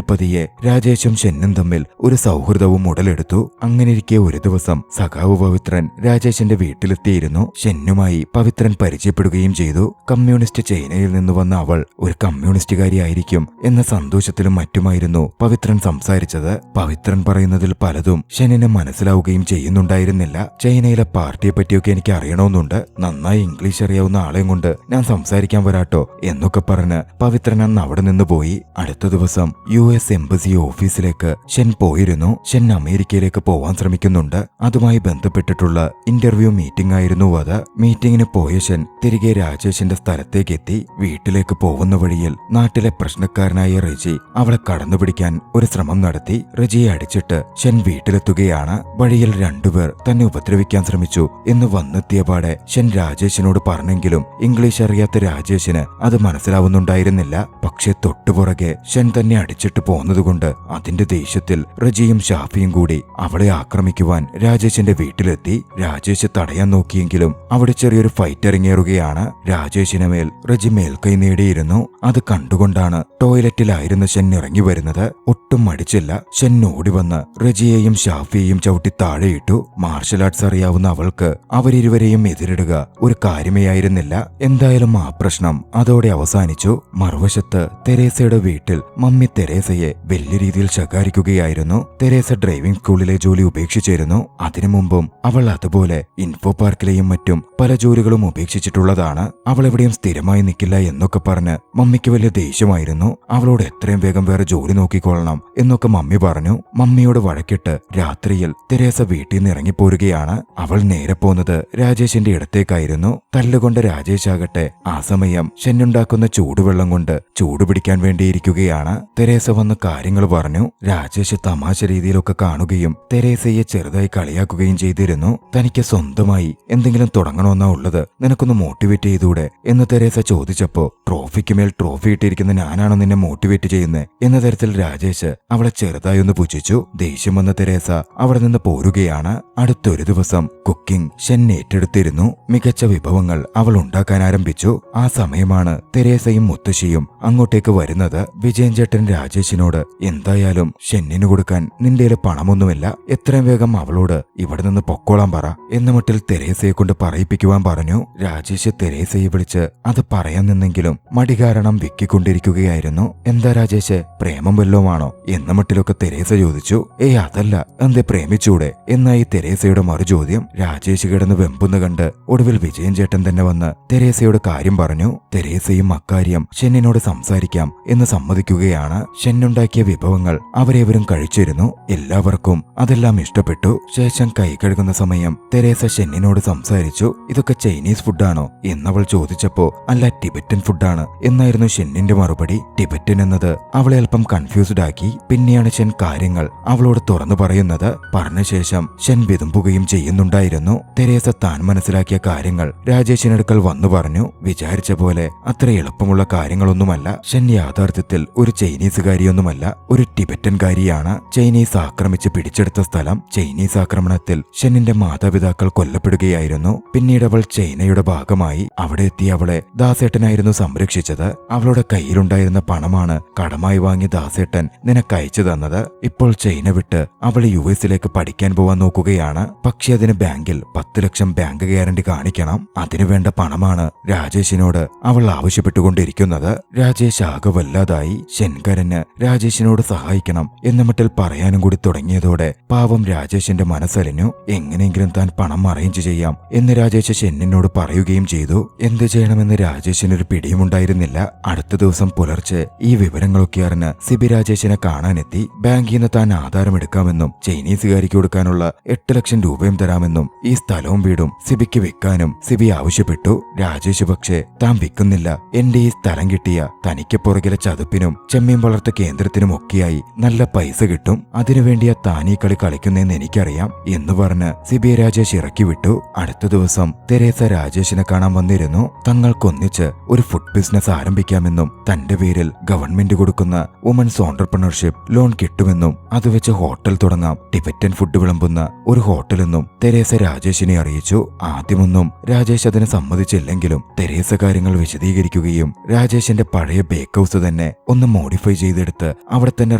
പതിയെ രാജേഷും ഷെന്നും തമ്മിൽ ഒരു സൗഹൃദവും ഉടലെടുത്തു. അങ്ങനെയിരിക്കെ ഒരു ദിവസം സഖാവ് പവിത്രൻ രാജേഷിന്റെ വീട്ടിലെത്തിയിരുന്നു. ഷെന്നുമായി പവിത്രൻ പരിചയപ്പെടുകയും ചെയ്തു. കമ്മ്യൂണിസ്റ്റ് ചൈനയിൽ നിന്ന് വന്ന അവൾ ഒരു കമ്മ്യൂണിസ്റ്റുകാരിയായിരിക്കും എന്ന സന്തോഷത്തിലും മറ്റുമായിരുന്നു പവിത്രൻ സംസാരിച്ചത്. പവിത്രൻ പറയുന്നതിൽ പലതും ഷെന്നിന് മനസ്സിലാവുകയും ചെയ്യുന്നുണ്ടായിരുന്നില്ല. ചൈനയിലെ പാർട്ടിയെ പറ്റിയൊക്കെ എനിക്ക് അറിയണമെന്നുണ്ട്, നന്നായി ഇംഗ്ലീഷ് അറിയാവുന്ന ആളെയും കൊണ്ട് ഞാൻ സംസാരിക്കാൻ വരാട്ടോ എന്നൊക്കെ പറഞ്ഞ് പവിത്രൻ അന്ന് അവിടെ നിന്ന് പോയി. അടുത്ത ദിവസം US എംബസി ഓഫീസിലേക്ക് ഷെൻ പോയിരുന്നു. ഷെൻ അമേരിക്കയിലേക്ക് പോവാൻ ശ്രമിക്കുന്നുണ്ട്. അതുമായി ബന്ധപ്പെട്ടിട്ടുള്ള ഇന്റർവ്യൂ മീറ്റിംഗ് ആയിരുന്നു അത്. മീറ്റിംഗിന് പോയ ഷെൻ തിരികെ രാജേഷിന്റെ സ്ഥലത്തേക്ക് എത്തി. വീട്ടിലേക്ക് പോകുന്ന വഴിയിൽ നാട്ടിലെ പ്രശ്നക്കാരനായ റെജി അവളെ കടന്നുപിടിക്കാൻ ഒരു ശ്രമം നടത്തി. റെജിയെ അടിച്ചിട്ട് ഷെൻ വീട്ടിലെത്തുകയാണ്. വഴിയിൽ രണ്ടുപേർ തന്നെ ഉപദ്രവിക്കാൻ ശ്രമിച്ചു എന്ന് വന്നെത്തിയ പാടെ ഷെൻ രാജേഷിനോട് പറഞ്ഞെങ്കിലും ഇംഗ്ലീഷ് അറിയാത്ത രാജേഷിന് അത് മനസ്സിലാവുന്നുണ്ടായിരുന്നില്ല. പക്ഷെ തൊട്ടുപുറകെ ഷെൻ തന്നെ അടിച്ചിട്ട് പോന്നതുകൊണ്ട് അതിന്റെ ദേഷ്യത്തിൽ റജിയും ഷാഫിയും കൂടി അവളെ ആക്രമിക്കുവാൻ രാജേഷിന്റെ വീട്ടിലെത്തി. രാജേഷ് തടയാൻ നോക്കിയെങ്കിലും അവിടെ ചെറിയൊരു ഫൈറ്റ് ഇറങ്ങിയേറുകയാണ്. രാജേഷിന് മേൽ റജി മേൽക്കൈ നേടിയിരുന്നു. അത് കണ്ടുകൊണ്ടാണ് ടോയ്ലറ്റിലായിരുന്ന ഷെൻ ഇറങ്ങി വരുന്നത്. ഒട്ടും മടിച്ചില്ല. ഷെൻ ഓടിവന്ന് റജിയെയും ഷാഫിയെയും ചവിട്ടി താഴെയിട്ടു. മാർഷൽ ആർട്സ് അറിയാവുന്ന അവൾക്ക് അവരിരുവരെയും എതിരിടുക ഒരു കാര്യമേ ആയിരുന്നില്ല. എന്തായാലും ആ പ്രശ്നം അതോടെ അവസാനിച്ചു. മറുവശത്ത് തെരേസയുടെ വീട്ടിൽ മമ്മി തെരേസയെ വലിയ രീതിയിൽ ശകാരിക്കുകയായിരുന്നു. തെരേസ ഡ്രൈവിംഗ് സ്കൂളിലെ ജോലി ഉപേക്ഷിച്ചിരുന്നു. അതിനു മുമ്പും അവൾ അതുപോലെ ഇൻഫോ പാർക്കിലെയും മറ്റും പല ജോലികളും ഉപേക്ഷിച്ചിട്ടുള്ളതാണ്. അവൾ എവിടെയും സ്ഥിരമായി നിൽക്കില്ല എന്നൊക്കെ പറഞ്ഞ് മമ്മിക്ക് വലിയ ദേഷ്യമായിരുന്നു. അവളോട് എത്രയും വേഗം വേറെ ജോലി നോക്കിക്കൊള്ളണം എന്നൊക്കെ മമ്മി പറഞ്ഞു. മമ്മിയോട് വഴക്കിട്ട് രാത്രിയിൽ തെരേസ വീട്ടിൽ നിന്ന് ഇറങ്ങിപ്പോരുകയാണ്. അവൾ നേരെ പോന്നത് രാജേഷിന്റെ ഇടത്തേക്കായിരുന്നു. തല്ലുകൊണ്ട് രാജേഷ് ആകട്ടെ ആ സമയം ഷെന്നുണ്ടാക്കുന്ന ചൂടുവെള്ളം കൊണ്ട് ചൂടുപിടിക്കാൻ വേണ്ടിയിരിക്കുകയാണ്. തെരേസ വന്ന് കാര്യങ്ങൾ പറഞ്ഞു. രാജേഷ് തമാശ രീതിയിലൊക്കെ കാണുകയും തെരേസയെ ചെറുതായി കളിയാക്കുകയും ചെയ്തിരുന്നു. തനിക്ക് സ്വന്തമായി എന്തെങ്കിലും തുടങ്ങണമെന്നാ ഉള്ളത്, നിനക്കൊന്ന് മോട്ടിവേറ്റ് ചെയ്തൂടെ എന്ന് തെരേസ ചോദിച്ചപ്പോ ട്രോഫിക്ക് മേൽ ട്രോഫി ഇട്ടിരിക്കുന്ന ഞാനാണോ നിന്നെ മോട്ടിവേറ്റ് ചെയ്യുന്നത് എന്ന തരത്തിൽ രാജേഷ് അവളെ ചെറുതായി ഒന്ന് പുച്ഛിച്ചു. ദേഷ്യം വന്ന തെരേസ അവിടെ നിന്ന് പോരുകയാണ്. അടുത്തൊരു ദിവസം കുക്കിംഗ് ഷെൻ ഏറ്റെടുത്തിരുന്നു. മികച്ച വിഭവങ്ങൾ അവൾ ഉണ്ടാക്കാൻ ആരംഭിച്ചു. ആ സമയമാണ് തെരേസയും മുത്തശ്ശിയും അങ്ങോട്ടേക്ക് വരുന്നത്. വിജയൻ ചേട്ടൻ രാജേഷിനോട്, എന്തായാലും ഷെന്നിന് കൊടുക്കാൻ നിന്റെ പണമൊന്നുമില്ല, എത്രയും വേഗം അവളോട് ഇവിടെ നിന്ന് പൊക്കോളാൻ പറ എന്ന മട്ടിൽ തെരേസയെ കൊണ്ട് പറയിപ്പിക്കുന്നു. സംസാരിക്കുവാൻ പറഞ്ഞു. രാജേഷ് തെരേസയെ വിളിച്ച് അത് പറയാൻ നിന്നെങ്കിലും മടി കാരണം വിക്കിക്കൊണ്ടിരിക്കുകയായിരുന്നു. എന്താ രാജേഷ്, പ്രേമം വല്ലതുമാണോ എന്ന മട്ടിലൊക്കെ തെരേസ ചോദിച്ചു. ഏയ് അതല്ല, എന്തേ പ്രേമിച്ചൂടെ എന്നായി തെരേസയുടെ മറുചോദ്യം. രാജേഷ് കിടന്ന് വെമ്പുന്ന കണ്ട് ഒടുവിൽ വിജയൻ ചേട്ടൻ തന്നെ വന്ന് തെരേസയോട് കാര്യം പറഞ്ഞു. തെരേസയും അക്കാര്യം ഷെന്നിനോട് സംസാരിക്കാം എന്ന് സമ്മതിക്കുകയാണ്. ഷെന്നുണ്ടാക്കിയ വിഭവങ്ങൾ അവരേവരും കഴിച്ചിരുന്നു. എല്ലാവർക്കും അതെല്ലാം ഇഷ്ടപ്പെട്ടു. ശേഷം കൈ കഴുകുന്ന സമയം തെരേസ ഷെന്നിനോട് സംസാരിച്ചു. ഇതൊക്കെ ചൈനീസ് ഫുഡാണോ എന്നവൾ ചോദിച്ചപ്പോ അല്ല, ടിബറ്റൻ ഫുഡാണ് എന്നായിരുന്നു ഷെന്നിന്റെ മറുപടി. ടിബറ്റൻ എന്നത് അവളെ അല്പം കൺഫ്യൂസ്ഡ് ആക്കി. പിന്നെയാണ് ഷെൻ കാര്യങ്ങൾ അവളോട് തുറന്നു പറയുന്നത്. പറഞ്ഞ ശേഷം ഷെൻ വിതുമ്പുകയും ചെയ്യുന്നുണ്ടായിരുന്നു. തെരേസ താൻ മനസ്സിലാക്കിയ കാര്യങ്ങൾ രാജേഷിനടുക്കൽ വന്നു പറഞ്ഞു. വിചാരിച്ച പോലെ അത്ര എളുപ്പമുള്ള കാര്യങ്ങളൊന്നുമല്ല. ഷെൻ യാഥാർത്ഥ്യത്തിൽ ഒരു ചൈനീസുകാരിയൊന്നുമല്ല, ഒരു ടിബറ്റൻകാരിയാണ്. ചൈനീസ് ആക്രമിച്ച് പിടിച്ചെടുത്ത സ്ഥലം. ചൈനീസ് ആക്രമണത്തിൽ ഷെന്നിന്റെ മാതാപിതാക്കൾ കൊല്ലപ്പെടുകയായിരുന്നു. പിന്നീട് അവൾ ചൈനയുടെ ഭാഗമായി. അവിടെ എത്തിയ അവളെ ദാസേട്ടനായിരുന്നു സംരക്ഷിച്ചത്. അവളുടെ കയ്യിലുണ്ടായിരുന്ന പണമാണ് കടമായി വാങ്ങി ദാസേട്ടൻ നിനക്കയച്ചു തന്നത്. ഇപ്പോൾ ചൈന വിട്ട് അവൾ US പഠിക്കാൻ പോവാൻ നോക്കുകയാണ്. പക്ഷെ അതിന് ബാങ്കിൽ 10 ലക്ഷം ബാങ്ക് ഗ്യാരണ്ടി കാണിക്കണം. അതിനുവേണ്ട പണമാണ് രാജേഷിനോട് അവൾ ആവശ്യപ്പെട്ടുകൊണ്ടിരിക്കുന്നത്. രാജേഷ് ആകെ വല്ലാതായി. ഷെൻകരന് രാജേഷിനോട് സഹായിക്കണം എന്ന മട്ടിൽ പറയാനും കൂടി തുടങ്ങിയതോടെ പാവം രാജേഷിന്റെ മനസ്സലിഞ്ഞു. എങ്ങനെയെങ്കിലും താൻ പണം അറേഞ്ച് ചെയ്യാം എന്ന് രാജേഷ് ഷെന്നിനോട് പറയുകയും ചെയ്തു. എന്തു ചെയ്യണമെന്ന് രാജേഷിനൊരു പിടിയുമുണ്ടായിരുന്നില്ല. അടുത്ത ദിവസം പുലർച്ചെ ഈ വിവരങ്ങളൊക്കെ അറിഞ്ഞ് സിബി രാജേഷിനെ കാണാനെത്തി. ബാങ്കിൽ നിന്ന് താൻ ആധാരം എടുക്കാമെന്നും ചൈനീസുകാരിക്ക് കൊടുക്കാനുള്ള 8 ലക്ഷം രൂപയും തരാമെന്നും ഈ സ്ഥലവും വീടും സിബിക്ക് വിൽക്കാനും സിബി ആവശ്യപ്പെട്ടു. രാജേഷ് പക്ഷേ താൻ വിൽക്കുന്നില്ല, എന്റെ ഈ സ്ഥലം കിട്ടിയ തനിക്ക് പുറകിലെ ചതുപ്പിനും ചെമ്മീൻ വളർത്ത കേന്ദ്രത്തിനും ഒക്കെയായി നല്ല പൈസ കിട്ടും. അതിനുവേണ്ടിയാ താൻ ഈ കളി കളിക്കുന്നതെന്ന് എനിക്കറിയാം എന്ന് പറഞ്ഞ് സിബിയെ രാജേഷ് ഇറക്കി വിട്ടു. അടുത്ത ദിവസം തെരേസ രാജേഷിനെ കാണാൻ വന്നിരുന്നു. തങ്ങൾക്കൊന്നിച്ച് ഒരു ഫുഡ് ബിസിനസ് ആരംഭിക്കാമെന്നും തന്റെ പേരിൽ ഗവൺമെന്റ് കൊടുക്കുന്ന വുമൻസ് ഓൺടർപ്രണർഷിപ്പ് ലോൺ കിട്ടുമെന്നും അത് വെച്ച് ഹോട്ടൽ തുടങ്ങാം, ടിബറ്റൻ ഫുഡ് വിളമ്പുന്ന ഒരു ഹോട്ടലെന്നും തെരേസ രാജേഷിനെ അറിയിച്ചു. ആദ്യമൊന്നും രാജേഷ് അതിന് സമ്മതിച്ചില്ലെങ്കിലും തെരേസ കാര്യങ്ങൾ വിശദീകരിക്കുകയും രാജേഷിന്റെ പഴയ ബേക്ക് ഹൗസ് തന്നെ ഒന്ന് മോഡിഫൈ ചെയ്തെടുത്ത് അവിടെ തന്നെ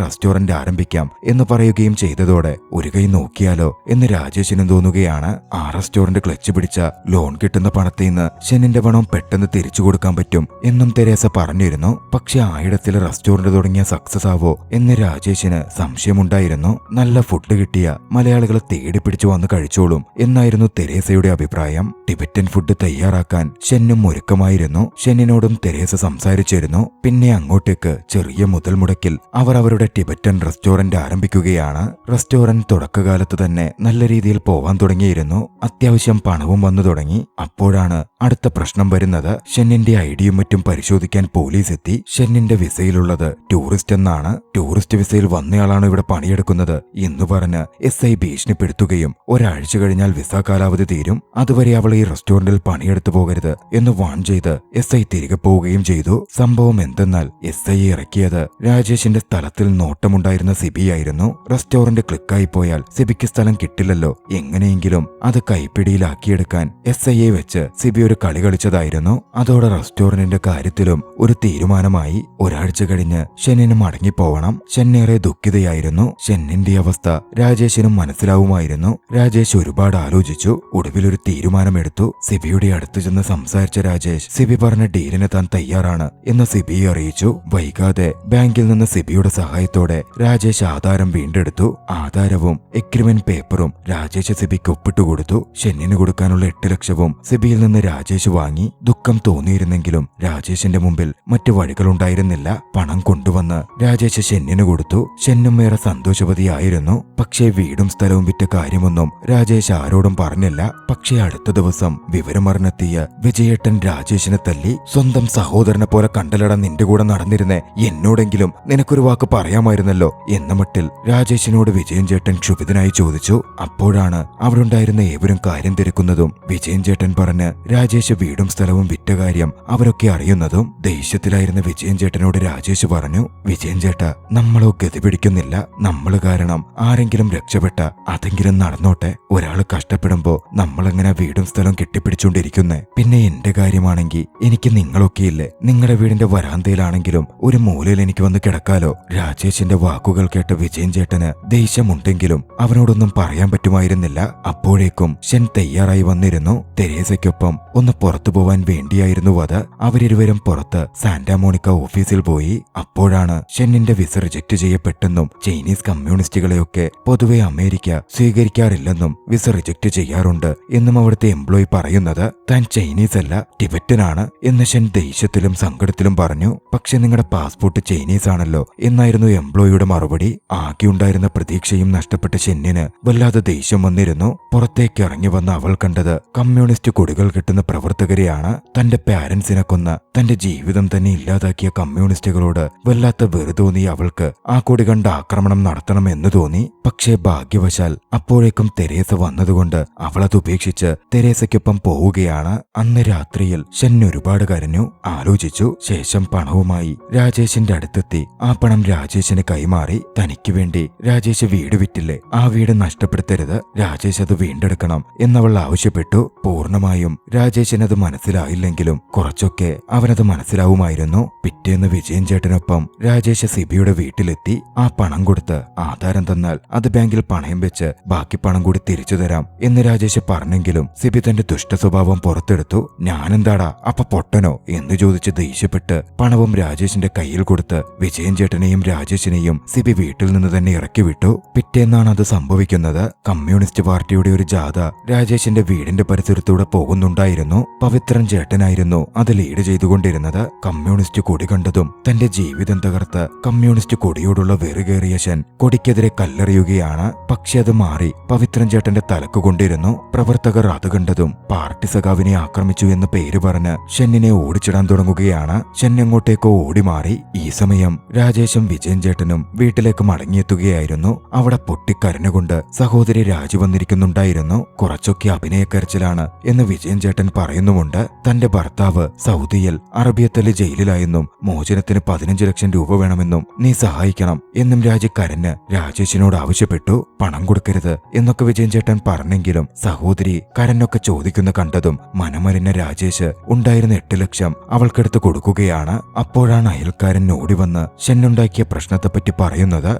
റെസ്റ്റോറന്റ് ആരംഭിക്കാം എന്ന് പറയുകയും ചെയ്തതോടെ ഒരു കൈ നോക്കിയാലോ എന്ന് രാജേഷിനും തോന്നുകയാണ്. ആ റെസ്റ്റോറന്റ് ക്ലച്ച് പിടിച്ച ലോൺ കിട്ടുന്ന പണത്തിൽ നിന്ന് ഷെന്നിന്റെ പണം പെട്ടെന്ന് തിരിച്ചു കൊടുക്കാൻ പറ്റും എന്നും തെരേസ പറഞ്ഞിരുന്നു. പക്ഷെ ആയിടത്തിൽ റെസ്റ്റോറന്റ് തുടങ്ങിയ സക്സസ് ആവോ എന്ന് രാജേഷിന് സംശയമുണ്ടായിരുന്നു. നല്ല ഫുഡ് കിട്ടിയ മലയാളികളെ തേടി പിടിച്ചു വന്ന് കഴിച്ചോളും എന്നായിരുന്നു തെരേസയുടെ അഭിപ്രായം. ടിബറ്റൻ ഫുഡ് തയ്യാറാക്കാൻ ഷെന്നും ഒരുക്കമായിരുന്നു. ഷെന്നിനോടും തെരേസ സംസാരിച്ചിരുന്നു. പിന്നെ അങ്ങോട്ടേക്ക് ചെറിയ മുതൽ മുടക്കിൽ അവർ അവരുടെ ടിബറ്റൻ റെസ്റ്റോറന്റ് ആരംഭിക്കുകയാണ്. റെസ്റ്റോറന്റ് തുടക്കകാലത്ത് തന്നെ നല്ല രീതിയിൽ പോവാൻ തുടങ്ങിയിരുന്നു. അത്യാവശ്യം പണവും വന്നു തുടങ്ങി. അപ്പോഴാണ് അടുത്ത പ്രശ്നം വരുന്നത്. ഷെന്നിന്റെ ഐഡിയും മറ്റും പരിശോധിക്കാൻ പോലീസ് എത്തി. ഷെന്നിന്റെ വിസയിലുള്ളത് ടൂറിസ്റ്റ് എന്നാണ്. ടൂറിസ്റ്റ് വിസയിൽ വന്നയാളാണ് ഇവിടെ പണിയെടുക്കുന്നത് എന്ന് പറഞ്ഞ് SI ഭീഷണിപ്പെടുത്തുകയും ഒരാഴ്ച കഴിഞ്ഞാൽ വിസ കാലാവധി തീരും, അതുവരെ അവൾ ഈ റെസ്റ്റോറന്റിൽ പണിയെടുത്തു പോകരുത് എന്ന് വാൺ ചെയ്ത് SI തിരികെ പോവുകയും ചെയ്തു. സംഭവം എന്തെന്നാൽ SI ഇറക്കിയത് രാജേഷിന്റെ സ്ഥലത്തിൽ നോട്ടമുണ്ടായിരുന്ന സിബിയായിരുന്നു. റെസ്റ്റോറന്റ് ക്ലിക്കായി പോയാൽ സിബിക്ക് സ്ഥലം കിട്ടില്ലല്ലോ. എങ്ങനെയെങ്കിലും അത് കൈപ്പിടിയിലാക്കിയെടുക്കാൻ SIയെ വെച്ച് സിബി ഒരു കളി കളിച്ചതായിരുന്നു. അതോടെ റെസ്റ്റോറന്റിന്റെ കാര്യത്തിലും ഒരു തീരുമാനമായി. ഒരാഴ്ച കഴിഞ്ഞ് ഷെന്നിന് മടങ്ങിപ്പോവണം. ഷെന്നേറെ ദുഃഖിതയായിരുന്നു. ഷെന്നിന്റെ അവസ്ഥ രാജേഷിനും മനസ്സിലാവുമായിരുന്നു. രാജേഷ് ഒരുപാട് ആലോചിച്ചു. ഒടുവിലൊരു തീരുമാനമെടുത്തു. സിബിയുടെ അടുത്ത് ചെന്ന് സംസാരിച്ച രാജേഷ് സിബി പറഞ്ഞ ഡീലിന് താൻ തയ്യാറാണ് എന്ന് സിബിയെ അറിയിച്ചു. വൈകാതെ ബാങ്കിൽ നിന്ന് സിബിയുടെ സഹായത്തോടെ രാജേഷ് ആധാരം വീണ്ടെടുത്തു. ആധാരവും എഗ്രിമെന്റ് പേപ്പറും രാജേഷ് സിബിക്ക് ഒപ്പിട്ടുകൊടുത്തു. ഷെന്നിന് കൊടുക്കാനുള്ള 8 ലക്ഷവും സിബിയിൽ നിന്ന് രാജേഷ് വാങ്ങി. ദുഃഖം തോന്നിയിരുന്നെങ്കിലും രാജേഷിന്റെ മുമ്പിൽ മറ്റു വഴികളുണ്ടായിരുന്നില്ല. പണം കൊണ്ടുവന്ന് രാജേഷ് ഷെന്നിന് കൊടുത്തു. ഷെന്നും ഏറെ സന്തോഷവതിയായിരുന്നു. പക്ഷേ വീടും സ്ഥലവും വിറ്റ കാര്യമൊന്നും രാജേഷ് ആരോടും പറഞ്ഞില്ല. പക്ഷേ അടുത്ത ദിവസം വിവരമറിഞ്ഞെത്തിയ വിജയേട്ടൻ രാജേഷിനെ തല്ലി. സ്വന്തം സഹോദരനെ പോലെ കണ്ടലട നിന്റെ കൂടെ നടന്നിരുന്നേ, എന്നോടെങ്കിലും നിനക്കൊരു വാക്ക് പറയാമായിരുന്നല്ലോ എന്ന മട്ടിൽ രാജേഷിനോട് വിജയൻ ചേട്ടൻ ക്ഷുഭിതനായി ചോദിച്ചു. അപ്പോഴാണ് അവിടുണ്ടായിരുന്ന ഏവരും കാര്യം തിരക്കുന്നതും വിജയൻ ചേട്ടൻ പറഞ്ഞ് രാജേഷ് വീടും സ്ഥലവും വിറ്റ കാര്യം അവരൊക്കെ അറിയുന്നതും. ദേഷ്യത്തിലായിരുന്ന വിജയൻ ചേട്ടനോട് രാജേഷ് പറഞ്ഞു, വിജയൻ ചേട്ട, നമ്മളോ ഗതി പിടിക്കുന്നില്ല. നമ്മൾ കാരണം ആരെങ്കിലും രക്ഷപ്പെട്ട അതെങ്കിലും നടന്നോട്ടെ. ഒരാള് കഷ്ടപ്പെടുമ്പോ നമ്മളെങ്ങനെ വീടും സ്ഥലവും കെട്ടിപ്പിടിച്ചുകൊണ്ടിരിക്കുന്നേ? പിന്നെ എന്റെ കാര്യമാണെങ്കിൽ എനിക്ക് നിങ്ങളൊക്കെയില്ലേ? നിങ്ങളുടെ വീടിന്റെ വരാന്തയിലാണെങ്കിലും ഒരു മൂലയിൽ എനിക്ക് വന്ന് കിടക്കാലോ. രാജേഷിന്റെ വാക്കുകൾ കേട്ട വിജയൻ ചേട്ടന് ദേഷ്യമുണ്ടെങ്കിലും അവനോടൊന്നും പറയാൻ പറ്റുമായിരുന്നില്ല. അപ്പോഴേക്കും ഷൻ തയ്യാറായി വന്നിരുന്നു. തെരേസയ്ക്കൊപ്പം ഒന്ന് പുറത്തു പോവാൻ വേണ്ടിയായിരുന്നു അത്. അവരിരുവരും പുറത്ത് സാന്റാമോണിക്ക ഓഫീസിൽ പോയി. അപ്പോഴാണ് ഷെന്നിന്റെ വിസ റിജക്ട് ചെയ്യപ്പെട്ടെന്നും ചൈനീസ് കമ്മ്യൂണിസ്റ്റുകളെയൊക്കെ പൊതുവെ അമേരിക്ക സ്വീകരിക്കാറില്ലെന്നും വിസ റിജക്ട് ചെയ്യാറുണ്ട് എന്നും അവിടുത്തെ എംപ്ലോയി പറയുന്നത്. താൻ ചൈനീസ് അല്ല, ടിബറ്റനാണ് എന്ന് ഷൻ ദേഷ്യത്തിലും സങ്കടത്തിലും പറഞ്ഞു. പക്ഷെ നിങ്ങളുടെ പാസ്പോർട്ട് ചൈനീസ് ആണല്ലോ എന്നായിരുന്നു എംപ്ലോയിയുടെ മറുപടി. ആകെയുണ്ടായിരുന്ന പ്രതീക്ഷയും നഷ്ടപ്പെട്ട ഷെന്നിന് വല്ലാതെ ദേഷ്യം വന്നിരുന്നു. പുറത്തേക്ക് ഇറങ്ങി വന്ന അവൾ കണ്ടത് കമ്മ്യൂണിസ്റ്റ് കൊടികൾ കെട്ടുന്ന പ്രവർത്തകരെയാണ്. തന്റെ പാരന്റ്സിനെ കൊന്ന, തന്റെ ജീവിതം തന്നെ ഇല്ലാതാക്കിയ കമ്മ്യൂണിസ്റ്റുകളോട് വല്ലാത്ത വെറു തോന്നി അവൾക്ക് ആ കൊടി കണ്ട് ആക്രമണം നടത്തണമെന്ന് തോന്നി. പക്ഷേ ഭാഗ്യവശാൽ അപ്പോഴേക്കും തെരേസ വന്നതുകൊണ്ട് അവളത് ഉപേക്ഷിച്ച് തെരേസയ്ക്കൊപ്പം പോവുകയാണ്. അന്ന് രാത്രിയിൽ ഷൻ ഒരുപാട് കരഞ്ഞു, ആലോചിച്ചു. ശേഷം പണവുമായി രാജേഷിന്റെ അടുത്തെത്തി ആ പണം രാജേഷിന് കൈമാറി. തനിക്ക് വേണ്ടി രാജേഷ് വീട് വിറ്റില്ലേ, ആ വീട് നഷ്ടപ്പെടുത്തരുത്, രാജേഷ് അത് വീണ്ടെടുക്കണം എന്നവൾ ആവശ്യപ്പെട്ടു. പൂർണ്ണമായും രാജേഷിനത് മനസ്സിലായില്ലെങ്കിലും കുറച്ചൊക്കെ അവനത് മനസ്സിലാവുമായിരുന്നു. പിറ്റേന്ന് വിജയൻ ചേട്ടനൊപ്പം രാജേഷ് സിബിയുടെ വീട്ടിലെത്തി. ആ പണം കൊടുത്ത് ആധാരം തന്നാൽ അത് ബാങ്കിൽ പണയം വെച്ച് ബാക്കി പണം കൂടി തിരിച്ചു തരാം എന്ന് രാജേഷ് പറഞ്ഞെങ്കിലും സിബി തന്റെ ദുഷ്ട സ്വഭാവം പുറത്തെടുത്തു. ഞാനെന്താടാ അപ്പ പൊട്ടനോ എന്ന് ചോദിച്ച് ദേഷ്യപ്പെട്ട് പണവും രാജേഷിന്റെ കയ്യിൽ കൊടുത്ത് വിജയൻ ചേട്ടനെയും രാജേഷിനെയും സിബി വീട്ടിൽ നിന്ന് തന്നെ ഇറക്കി വിട്ടു. പിറ്റേന്നാണ് അത് സംഭവിക്കുന്നത്. കമ്മ്യൂണിസ്റ്റ് പാർട്ടിയുടെ ഒരു ജാഥ രാജേഷിന്റെ വീടിന്റെ പരിസരത്തൂടെ പോകുന്നുണ്ടായിരുന്നു. പവിത്രൻ ചേട്ടനായിരുന്നു അത് ലീഡ് ചെയ്തുകൊണ്ടിരുന്നത്. കമ്മ്യൂണിസ്റ്റ് കൊടി കണ്ടതും തന്റെ ജീവിതം തകർത്ത് കമ്മ്യൂണിസ്റ്റ് കൊടിയോടുള്ള വെറുകേറിയ ഷൻ കൊടിക്കെതിരെ കല്ലെറിയുകയാണ്. പക്ഷെ അത് മാറി പവിത്രൻ ചേട്ടന്റെ തലക്ക് കൊണ്ടിരുന്നു. പ്രവർത്തകർ അത് കണ്ടതും പാർട്ടി സഖാവിനെ ആക്രമിച്ചു എന്ന് പേര് പറഞ്ഞ് ഷെന്നിനെ ഓടിച്ചിടാൻ തുടങ്ങുകയാണ്. ഷൻ എങ്ങോട്ടേക്കോ ഓടി മാറി. ഈ സമയം രാജേഷും വിജയൻ ചേട്ടനും വീട്ടിലേക്ക് മടങ്ങിയെത്തുകയായിരുന്നു. അവിടെ പൊട്ടിക്കരഞ്ഞുകൊണ്ട് സഹോദരി രാജി വന്നിരിക്കുന്നുണ്ടായിരുന്നു. കുറച്ചൊക്കെ അഭിനയക്കരച്ചിലാണ് എന്ന് വിജയൻ ചേട്ടൻ പറയുന്നുമുണ്ട്. തന്റെ ഭർത്താവ് സൗദിയിൽ അറബിയത്തലി ജയിലിലായെന്നും മോചനത്തിന് 15 ലക്ഷം രൂപ വേണമെന്നും നീ സഹായിക്കണം എന്നും രാജി കരഞ്ഞ് രാജേഷിനോട് ആവശ്യപ്പെട്ടു. പണം കൊടുക്കരുത് എന്നൊക്കെ വിജയൻ ചേട്ടൻ പറഞ്ഞെങ്കിലും സഹോദരി കരഞ്ഞൊക്കെ ചോദിക്കുന്ന കണ്ടതും മനമറിഞ്ഞ രാജേഷ് ഉണ്ടായിരുന്ന 8 ലക്ഷം അവൾക്കെടുത്ത് കൊടുക്കുകയാണ്. അപ്പോഴാണ് അയൽക്കാരൻ ഓടിവന്ന് ഷെന്നുണ്ടാക്കിയ പ്രശ്നത്തെപ്പറ്റി പറയുന്നത്.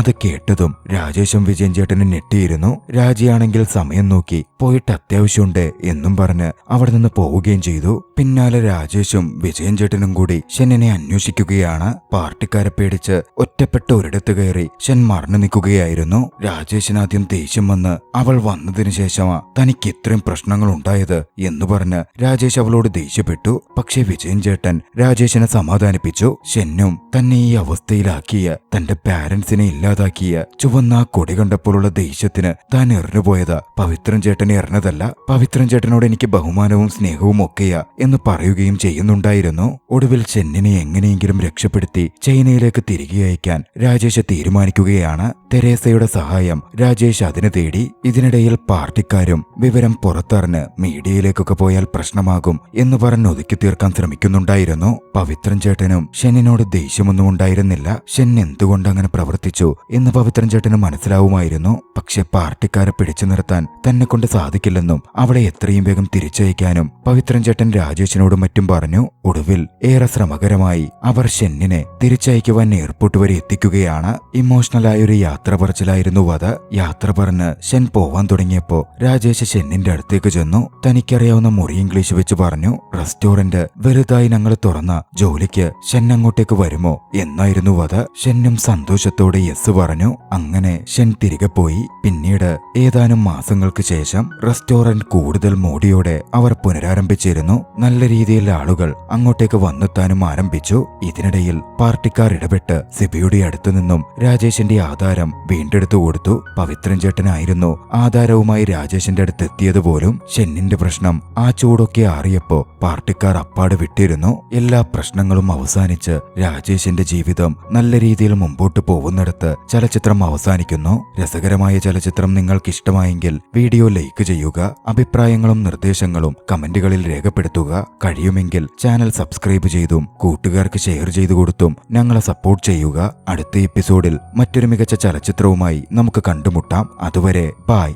അത് കേട്ടതും രാജേഷും വിജയൻ ചേട്ടനും ഞെട്ടിയിരുന്നു. രാജിയാണെങ്കിൽ സമയം നോക്കി പോയിട്ട് അത്യാവശ്യമുണ്ട് എന്നും പറഞ്ഞ് അവിടെ നിന്ന് പോവുകയും ചെയ്തു. പിന്നാലെ രാജേഷും വിജയൻ ചേട്ടനും കൂടി ഷെന്നിനെ അന്വേഷിക്കുകയാണ്. പാർട്ടിക്കാരെ പേടിച്ച് ഒറ്റപ്പെട്ട ഒരിടത്ത് കയറി ഷൻ മറന്നു നിൽക്കുകയായിരുന്നു. രാജേഷിനാദ്യം ദേഷ്യം വന്ന് അവൾ വന്നതിന് ശേഷമാ തനിക്ക് ഇത്രയും പ്രശ്നങ്ങൾ ഉണ്ടായത് എന്ന് പറഞ്ഞ് രാജേഷ് അവളോട് ദേഷ്യപ്പെട്ടു. പക്ഷെ വിജയൻ ചേട്ടൻ രാജേഷിനെ സമാധാനിപ്പിച്ചു. ഷെന്നും തന്നെ ഈ അവസ്ഥയിലാക്കിയ, തന്റെ പാരന്റ്സിനെ ഇല്ലാതാക്കിയ ചുവന്ന കൊടി കണ്ടപ്പോഴുള്ള ദേഷ്യത്തിന് താൻ എറിഞ്ഞുപോയതാ, പവിത്രൻ ചേട്ടനെ എറിഞ്ഞതല്ല, പവിത്രൻ ചേട്ടനോട് എനിക്ക് ബഹുമാനവും സ്നേഹവും ഒക്കെയാ എന്ന് പറയുകയും ചെയ്യുന്നുണ്ടായിരുന്നു. ഒടുവിൽ ഷെന്നിനെ എങ്ങനെയെങ്കിലും രക്ഷപ്പെടുത്തി ചൈനയിലേക്ക് തിരികെ അയക്കാൻ രാജേഷ് തീരുമാനിക്കുകയാണ്. തെരേസയുടെ സഹായം രാജേഷ് അതിന് തേടി. ഇതിനിടയിൽ പാർട്ടിക്കാരും വിവരം പുറത്തറിഞ്ഞ് മീഡിയയിലേക്കൊക്കെ പോയാൽ പ്രശ്നമാകും എന്ന് പറഞ്ഞ് ഒതുക്കി തീർക്കാൻ ശ്രമിക്കുന്നുണ്ടായിരുന്നു. പവിത്രൻ ചേട്ടനും ഷെന്നിനോട് ദേഷ്യമൊന്നും ഉണ്ടായിരുന്നില്ല. ഷെൻ എന്തുകൊണ്ട് അങ്ങനെ പ്രവർത്തിച്ചു എന്ന് പവിത്രൻ ചേട്ടന് മനസ്സിലാവുമായിരുന്നു. പക്ഷെ പാർട്ടിക്കാരെ പിടിച്ചു നിർത്താൻ തന്നെ കൊണ്ട് സാധിക്കില്ലെന്നും അവളെ എത്രയും വേഗം തിരിച്ചയക്കാനും പവിത്രൻ ചേട്ടൻ രാജേഷിനോടും മറ്റും പറഞ്ഞു. ഒടുവിൽ ഏറെ ശ്രമകരമായി അവർ ഷെന്നിനെ തിരിച്ചയക്കുവാൻ എയർപോർട്ട് വരെ എത്തിക്കുകയാണ്. ഇമോഷണലായൊരു യാത്ര പറച്ചിലായിരുന്നു അത്. യാത്ര പറഞ്ഞ് ഷെൻ പോവാൻ തുടങ്ങിയപ്പോ രാജേഷ് ഷെന്നിന്റെ അടുത്തേക്ക് ചെന്നു. തനിക്കറിയാവുന്ന മുറി ഇംഗ്ലീഷ് വെച്ച് പറഞ്ഞു, റെസ്റ്റോറന്റ് വലുതായി ഞങ്ങൾ തുറന്ന ജോലിക്ക് ഷെൻ അങ്ങോട്ടേക്ക് വരുമോ എന്നായിരുന്നു അത്. ഷെന്നും സന്തോഷത്തോടെ യെസ് പറഞ്ഞു. അങ്ങനെ ഷെൻ തിരികെ പോയി. പിന്നീട് ഏതാനും മാസങ്ങൾക്ക് ശേഷം റെസ്റ്റോറന്റ് കൂടുതൽ മോടിയോടെ അവർ പുനരാരംഭിച്ചിരുന്നു. നല്ല രീതിയിൽ ആളുകൾ അങ്ങോട്ടേക്ക് വന്നെത്താനും ആരംഭിച്ചു. ഇതിനിടയിൽ പാർട്ടിക്കാർ ഇടപെട്ട് സിബിയുടെ അടുത്തു നിന്നും രാജേഷിന്റെ ആധാരം വീണ്ടെടുത്തു കൊടുത്തു. പവിത്രൻ ചേട്ടനായിരുന്നു ആധാരവുമായി രാജേഷിന്റെ അടുത്ത് എത്തിയത് പോലും. ഷെന്നിന്റെ പ്രശ്നം ആ ചൂടൊക്കെ ആറിയപ്പോ പാർട്ടിക്കാർ അപ്പാട് വിട്ടിരുന്നു. എല്ലാ പ്രശ്നങ്ങളും അവസാനിച്ച് രാജേഷിന്റെ ജീവിതം നല്ല രീതിയിൽ മുമ്പോട്ട് പോകുന്നിടത്ത് ചലച്ചിത്രം അവസാനിക്കുന്നു. രസകരമായ ചലച്ചിത്രം നിങ്ങൾക്ക് ഇഷ്ടമായെങ്കിൽ വീഡിയോ ലൈക്ക് ചെയ്യുക. അഭിപ്രായങ്ങളും നിർദ്ദേശങ്ങളും കമന്റുകളിൽ രേഖപ്പെടുത്തുക. കഴിയുമെങ്കിൽ ചാനൽ സബ്സ്ക്രൈബ് ചെയ്തും കൂട്ടുകാർക്ക് ഷെയർ ചെയ്തു കൊടുത്തും ഞങ്ങളെ സപ്പോർട്ട് ചെയ്യുക. അടുത്ത എപ്പിസോഡിൽ മറ്റൊരു മികച്ച ചലച്ചിത്രവുമായി നമുക്ക് കണ്ടുമുട്ടാം. അതുവരെ ബായ്.